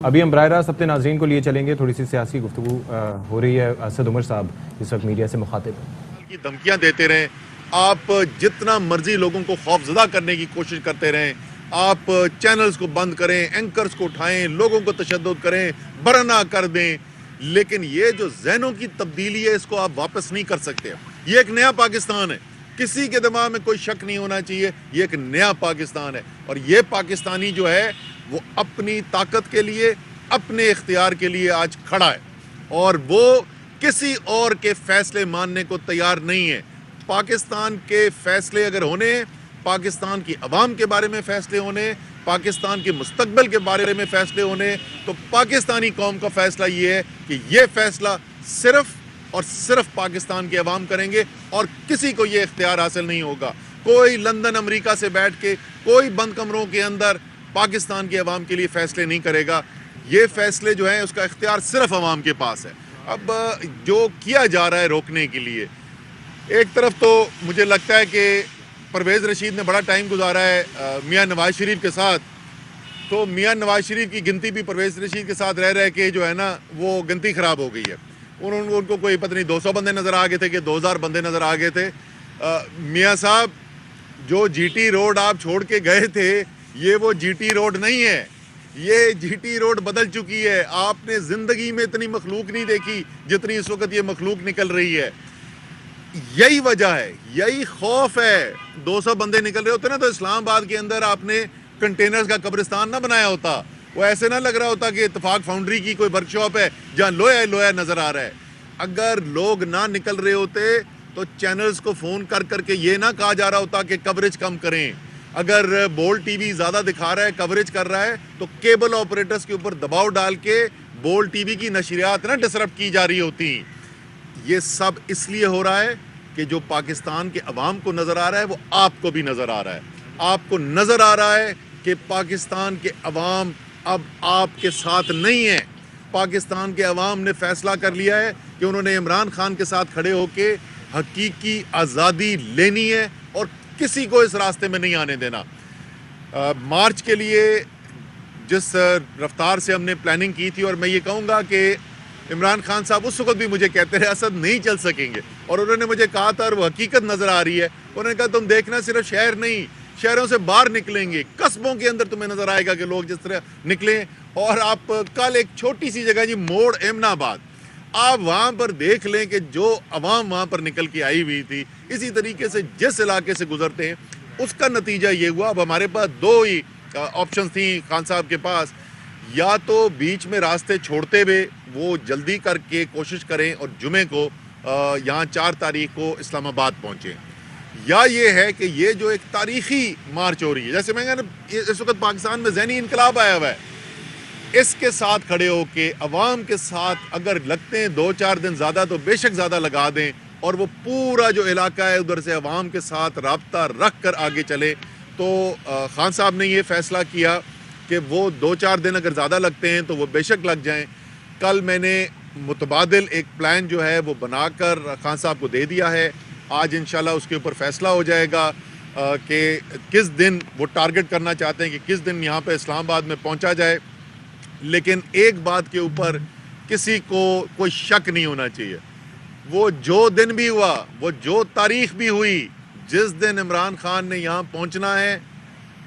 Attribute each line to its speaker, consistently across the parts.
Speaker 1: ابھی ہم براہ راست اپنے ناظرین کو لیے چلیں گے، تھوڑی سی سیاسی گفتگو ہو رہی ہے۔ اسد عمر صاحب اس وقت میڈیا سے مخاطب ہیں۔
Speaker 2: کی دھمکیاں دیتے رہیں، آپ جتنا مرضی لوگوں کو خوف زدہ کرنے کی کوشش کرتے رہیں، آپ چینلز کو بند کریں، اینکرز کو اٹھائیں، لوگوں کو تشدد کریں، برہنہ کر دیں، لیکن یہ جو ذہنوں کی تبدیلی ہے اس کو آپ واپس نہیں کر سکتے۔ یہ ایک نیا پاکستان ہے، کسی کے دماغ میں کوئی شک نہیں ہونا چاہیے، یہ ایک نیا پاکستان ہے، اور یہ پاکستانی جو ہے وہ اپنی طاقت کے لیے، اپنے اختیار کے لیے آج کھڑا ہے، اور وہ کسی اور کے فیصلے ماننے کو تیار نہیں ہے۔ پاکستان کے فیصلے اگر ہونے، پاکستان کی عوام کے بارے میں فیصلے ہونے، پاکستان کے مستقبل کے بارے میں فیصلے ہونے، تو پاکستانی قوم کا فیصلہ یہ ہے کہ یہ فیصلہ صرف اور صرف پاکستان کے عوام کریں گے، اور کسی کو یہ اختیار حاصل نہیں ہوگا۔ کوئی لندن امریکہ سے بیٹھ کے، کوئی بند کمروں کے اندر پاکستان کے عوام کے لیے فیصلے نہیں کرے گا۔ یہ فیصلے جو ہیں اس کا اختیار صرف عوام کے پاس ہے۔ اب جو کیا جا رہا ہے روکنے کے لیے، ایک طرف تو مجھے لگتا ہے کہ پرویز رشید نے بڑا ٹائم گزارا ہے میاں نواز شریف کے ساتھ، تو میاں نواز شریف کی گنتی بھی پرویز رشید کے ساتھ رہ کے جو ہے نا وہ گنتی خراب ہو گئی ہے۔ ان کو کوئی پتہ نہیں 200 بندے نظر آ گئے تھے کہ 2000 بندے نظر آ گئے تھے۔ میاں صاحب، جو جی ٹی روڈ آپ چھوڑ کے گئے تھے یہ وہ جی ٹی روڈ نہیں ہے، یہ جی ٹی روڈ بدل چکی ہے۔ آپ نے زندگی میں اتنی مخلوق نہیں دیکھی جتنی اس وقت یہ مخلوق نکل رہی ہے۔ یہی وجہ ہے، یہی خوف ہے۔ 200 بندے نکل رہے ہوتے نا تو اسلام آباد کے اندر آپ نے کنٹینرز کا قبرستان نہ بنایا ہوتا، وہ ایسے نہ لگ رہا ہوتا کہ اتفاق فاؤنڈری کی کوئی ورک شاپ ہے جہاں لوہا نظر آ رہا ہے۔ اگر لوگ نہ نکل رہے ہوتے تو چینلز کو فون کر کے یہ نہ کہا جا رہا ہوتا کہ کوریج کم کریں۔ اگر بول ٹی وی زیادہ دکھا رہا ہے، کوریج کر رہا ہے، تو کیبل آپریٹرز کے اوپر دباؤ ڈال کے بول ٹی وی کی نشریات نہ ڈسرپٹ کی جا رہی ہوتی۔ یہ سب اس لیے ہو رہا ہے کہ جو پاکستان کے عوام کو نظر آ رہا ہے وہ آپ کو بھی نظر آ رہا ہے۔ آپ کو نظر آ رہا ہے کہ پاکستان کے عوام اب آپ کے ساتھ نہیں ہیں۔ پاکستان کے عوام نے فیصلہ کر لیا ہے کہ انہوں نے عمران خان کے ساتھ کھڑے ہو کے حقیقی آزادی لینی ہے اور کسی کو اس راستے میں نہیں آنے دینا۔ مارچ کے لیے جس رفتار سے ہم نے پلاننگ کی تھی، اور میں یہ کہوں گا کہ عمران خان صاحب اس وقت بھی مجھے کہتے رہے اسد نہیں چل سکیں گے، اور انہوں نے مجھے کہا تھا اور وہ حقیقت نظر آ رہی ہے، انہوں نے کہا تم دیکھنا صرف شہر نہیں، شہروں سے باہر نکلیں گے، قصبوں کے اندر تمہیں نظر آئے گا کہ لوگ جس طرح نکلیں۔ اور آپ کل ایک چھوٹی سی جگہ جی موڑ امن آباد، آپ وہاں پر دیکھ لیں کہ جو عوام وہاں پر نکل کے آئی ہوئی تھی، اسی طریقے سے جس علاقے سے گزرتے ہیں اس کا نتیجہ یہ ہوا۔ اب ہمارے پاس دو ہی آپشنز تھیں خان صاحب کے پاس، یا تو بیچ میں راستے چھوڑتے ہوئے وہ جلدی کر کے کوشش کریں اور جمعے کو یہاں 4 تاریخ کو اسلام آباد پہنچیں، یا یہ ہے کہ یہ جو ایک تاریخی مارچ ہو رہی ہے، جیسے میں کہا اس وقت پاکستان میں ذہنی انقلاب آیا ہوا ہے، اس کے ساتھ کھڑے ہو کے عوام کے ساتھ اگر لگتے ہیں 2-4 دن زیادہ تو بے شک زیادہ لگا دیں، اور وہ پورا جو علاقہ ہے ادھر سے عوام کے ساتھ رابطہ رکھ کر آگے چلے۔ تو خان صاحب نے یہ فیصلہ کیا کہ وہ 2-4 دن اگر زیادہ لگتے ہیں تو وہ بے شک لگ جائیں۔ کل میں نے متبادل ایک پلان جو ہے وہ بنا کر خان صاحب کو دے دیا ہے، آج انشاءاللہ اس کے اوپر فیصلہ ہو جائے گا کہ کس دن وہ ٹارگٹ کرنا چاہتے ہیں کہ کس دن یہاں پہ اسلام آباد میں پہنچا جائے۔ لیکن ایک بات کے اوپر کسی کو کوئی شک نہیں ہونا چاہیے، وہ جو دن بھی ہوا، وہ جو تاریخ بھی ہوئی، جس دن عمران خان نے یہاں پہنچنا ہے،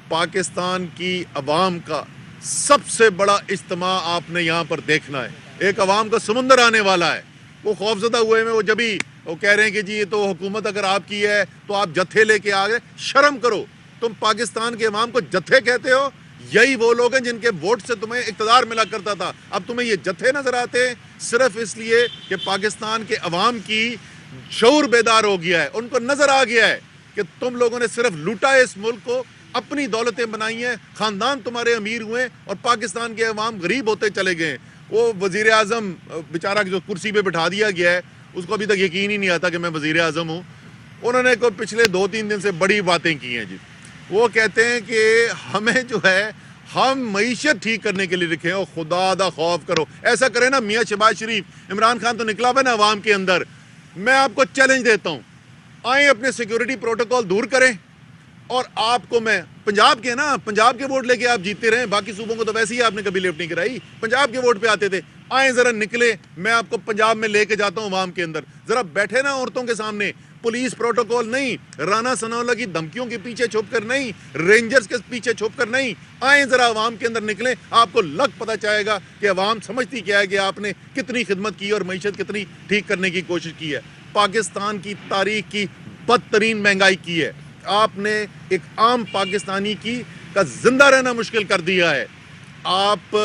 Speaker 2: پاکستان کی عوام کا سب سے بڑا اجتماع آپ نے یہاں پر دیکھنا ہے۔ ایک عوام کا سمندر آنے والا ہے۔ وہ خوفزدہ ہوئے میں وہ جبھی وہ کہہ رہے ہیں کہ جی یہ تو حکومت اگر آپ کی ہے تو آپ جتھے لے کے آ گئے، شرم کرو، تم پاکستان کے عوام کو جتھے کہتے ہو؟ یہی وہ لوگ ہیں جن کے ووٹ سے تمہیں اقتدار ملا کرتا تھا، اب تمہیں یہ جتھے نظر آتے ہیں صرف اس لیے کہ پاکستان کے عوام کی شعور بیدار ہو گیا ہے، ان کو نظر آ گیا ہے کہ تم لوگوں نے صرف لوٹا ہے اس ملک کو، اپنی دولتیں بنائی ہیں، خاندان تمہارے امیر ہوئے اور پاکستان کے عوام غریب ہوتے چلے گئے۔ وہ وزیر اعظم بیچارہ جو کرسی پہ بٹھا دیا گیا ہے، اس کو ابھی تک یقین ہی نہیں آتا کہ میں وزیر اعظم ہوں۔ انہوں نے کوئی پچھلے 2-3 دن سے بڑی باتیں کی ہیں جی، وہ کہتے ہیں کہ ہمیں جو ہے ہم معیشت ٹھیک کرنے کے لیے لکھے ہو، خدا دا خوف کرو۔ ایسا کرے نا میاں شہباز شریف، عمران خان تو نکلا ہوا نا عوام کے اندر، میں آپ کو چیلنج دیتا ہوں، آئیں اپنے سیکیورٹی پروٹوکول دور کریں اور آپ کو میں پنجاب کے نا پنجاب کے ووٹ لے کے آپ جیتے رہے, باقی صوبوں کو تو ویسے ہی آپ نے کبھی لفٹ نہیں کرائی, پنجاب کے ووٹ پہ آتے تھے. آئیں ذرا نکلے, میں آپ کو پنجاب میں لے کے جاتا ہوں عوام کے اندر, ذرا بیٹھے نا عورتوں کے سامنے, پولیس پروٹوکول نہیں, رانا ثناءاللہ کی دھمکیوں کے پیچھے چھپ کر نہیں, رینجرز کے پیچھے چھپ کر نہیں, آئیں ذرا عوام کے اندر نکلیں, آپ کو لگ پتہ چاہے گا کہ عوام سمجھتی کیا ہے کہ آپ نے کتنی خدمت کی اور معیشت کتنی ٹھیک کرنے کی کوشش کی ہے. پاکستان کی تاریخ کی بدترین مہنگائی کی ہے آپ نے, ایک عام پاکستانی کا زندہ رہنا مشکل کر دیا ہے. آپ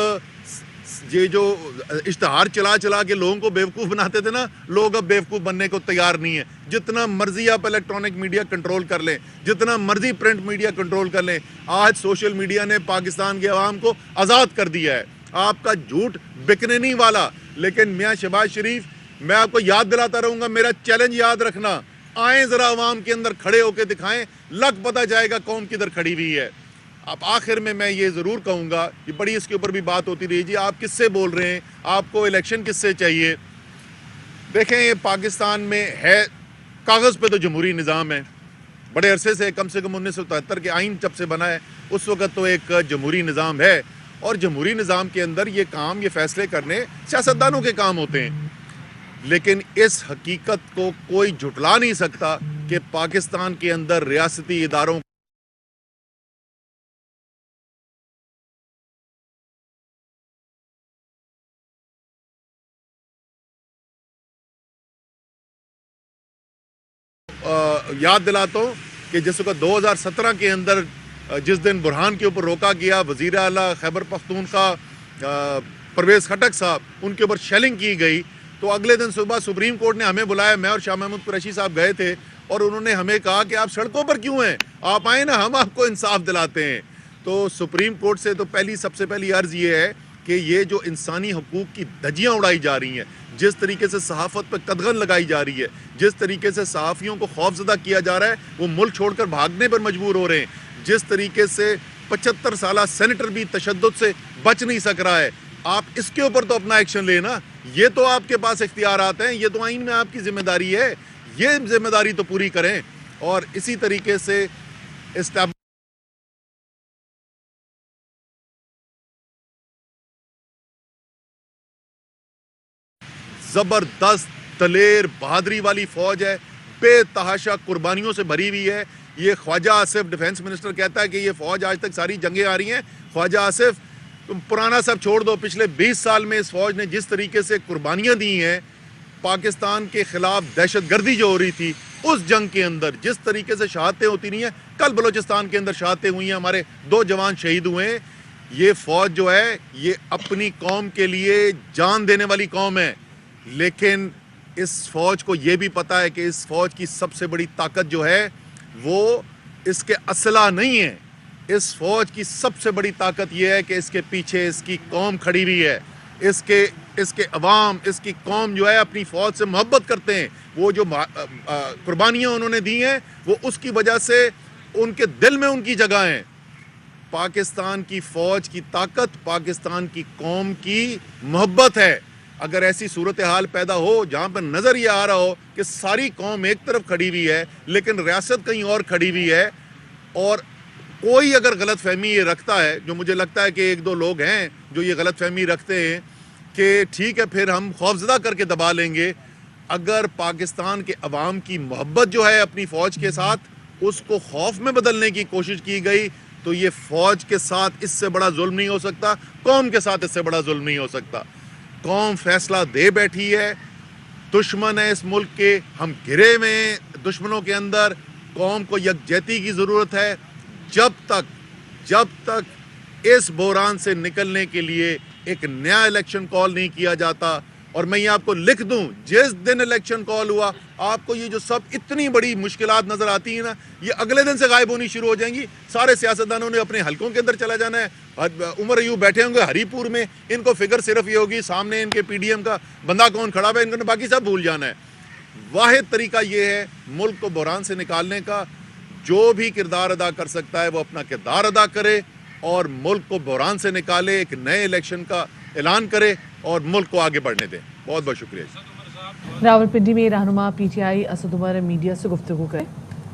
Speaker 2: یہ جو اشتہار چلا کے لوگوں کو بیوقوف بناتے تھے نا, لوگ اب بیوقوف بننے کو تیار نہیں ہیں. جتنا مرضی آپ الیکٹرانک میڈیا کنٹرول کر لیں, جتنا مرضی پرنٹ میڈیا کنٹرول کر لیں, آج سوشل میڈیا نے پاکستان کے عوام کو آزاد کر دیا ہے. آپ کا جھوٹ بکنے نہیں والا. لیکن میاں شہباز شریف, میں آپ کو یاد دلاتا رہوں گا, میرا چیلنج یاد رکھنا, آئیں ذرا عوام کے اندر کھڑے ہو کے دکھائیں, لگ پتہ جائے گا قوم کدھر کھڑی ہوئی ہے. اب آخر میں یہ ضرور کہوں گا, یہ بڑی اس کے اوپر بھی بات ہوتی رہی, جی آپ کس سے بول رہے ہیں, آپ کو الیکشن کس سے چاہیے. دیکھیں یہ پاکستان میں ہے, کاغذ پہ تو جمہوری نظام ہے, بڑے عرصے سے, کم 1973 کے آئین جب سے بنا ہے اس وقت تو ایک جمہوری نظام ہے, اور جمہوری نظام کے اندر یہ کام, یہ فیصلے کرنے سیاستدانوں کے کام ہوتے ہیں. لیکن اس حقیقت کو کوئی جھٹلا نہیں سکتا کہ پاکستان کے اندر ریاستی اداروں یاد دلاتا ہوں کہ جس وقت 2017 کے اندر جس دن برہان کے اوپر روکا گیا, وزیر اعلیٰ خیبر پختونخوا پرویز خٹک صاحب, ان کے اوپر شیلنگ کی گئی, تو اگلے دن صبح سپریم کورٹ نے ہمیں بلایا, میں اور شاہ محمود قریشی صاحب گئے تھے, اور انہوں نے ہمیں کہا کہ آپ سڑکوں پر کیوں ہیں, آپ آئیں نا, ہم آپ کو انصاف دلاتے ہیں. تو سپریم کورٹ سے تو سب سے پہلی عرض یہ ہے کہ یہ جو انسانی حقوق کی دھجیاں اڑائی جا رہی ہیں, جس طریقے سے صحافت پہ قدغن لگائی جا رہی ہے, جس طریقے سے صحافیوں کو خوفزدہ کیا جا رہا ہے, وہ ملک چھوڑ کر بھاگنے پر مجبور ہو رہے ہیں, جس طریقے سے 75 سالہ سینیٹر بھی تشدد سے بچ نہیں سک رہا ہے, آپ اس کے اوپر تو اپنا ایکشن لیں نا. یہ تو آپ کے پاس اختیارات ہیں, یہ تو آئین میں آپ کی ذمہ داری ہے, یہ ذمہ داری تو پوری کریں. اور اسی طریقے سے زبردست دلیر بہادری والی فوج ہے, بے تحاشا قربانیوں سے بھری ہوئی ہے. یہ خواجہ آصف ڈیفنس منسٹر کہتا ہے کہ یہ فوج آج تک ساری جنگیں آ رہی ہیں. خواجہ آصف, تم پرانا سب چھوڑ دو, پچھلے 20 سال میں اس فوج نے جس طریقے سے قربانیاں دی ہیں, پاکستان کے خلاف دہشت گردی جو ہو رہی تھی اس جنگ کے اندر, جس طریقے سے شہادتیں ہوتی نہیں ہیں, کل بلوچستان کے اندر شہادتیں ہوئی ہیں, ہمارے 2 جوان شہید ہوئے ہیں. یہ فوج جو ہے یہ اپنی قوم کے لیے جان دینے والی قوم ہے, لیکن اس فوج کو یہ بھی پتا ہے کہ اس فوج کی سب سے بڑی طاقت جو ہے وہ اس کے اسلحہ نہیں ہے. اس فوج کی سب سے بڑی طاقت یہ ہے کہ اس کے پیچھے اس کی قوم کھڑی ہوئی ہے, اس کے عوام, اس کی قوم جو ہے اپنی فوج سے محبت کرتے ہیں. وہ جو قربانیاں انہوں نے دی ہیں وہ اس کی وجہ سے ان کے دل میں ان کی جگہ ہیں. پاکستان کی فوج کی طاقت پاکستان کی قوم کی محبت ہے. اگر ایسی صورتحال پیدا ہو جہاں پر نظر یہ آ رہا ہو کہ ساری قوم ایک طرف کھڑی ہوئی ہے لیکن ریاست کہیں اور کھڑی ہوئی ہے, اور کوئی اگر غلط فہمی یہ رکھتا ہے, جو مجھے لگتا ہے کہ 1-2 لوگ ہیں جو یہ غلط فہمی رکھتے ہیں کہ ٹھیک ہے پھر ہم خوفزدہ کر کے دبا لیں گے, اگر پاکستان کے عوام کی محبت جو ہے اپنی فوج کے ساتھ اس کو خوف میں بدلنے کی کوشش کی گئی تو یہ فوج کے ساتھ اس سے بڑا ظلم نہیں ہو سکتا, قوم کے ساتھ اس سے بڑا ظلم نہیں ہو سکتا. قوم فیصلہ دے بیٹھی ہے, دشمن ہے اس ملک کے, ہم گھرے میں دشمنوں کے اندر, قوم کو یکجہتی کی ضرورت ہے. جب تک اس بحران سے نکلنے کے لیے ایک نیا الیکشن کال نہیں کیا جاتا, اور میں یہ آپ کو لکھ دوں, جس دن الیکشن کال ہوا آپ کو یہ جو سب اتنی بڑی مشکلات نظر آتی ہیں نا, یہ اگلے دن سے غائب ہونی شروع ہو جائیں گی. سارے سیاستدانوں نے اپنے حلقوں کے اندر چلا جانا ہے. عمر ایوب بیٹھے ہوں گے ہری پور میں, ان کو فکر صرف یہ ہوگی سامنے ان کے پی ڈی ایم کا بندہ کون کھڑا ہے, ان کو باقی سب بھول جانا ہے. واحد طریقہ یہ ہے ملک کو بحران سے نکالنے کا, جو بھی کردار ادا کر سکتا ہے وہ اپنا کردار ادا کرے اور ملک کو بحران سے نکالے, ایک نئے الیکشن کا اعلان کرے اور ملک کو آگے بڑھنے دیں. بہت بہت شکریہ.
Speaker 3: راولپنڈی میں رہنما P T I Asad Umar media سے گفتگو کریں.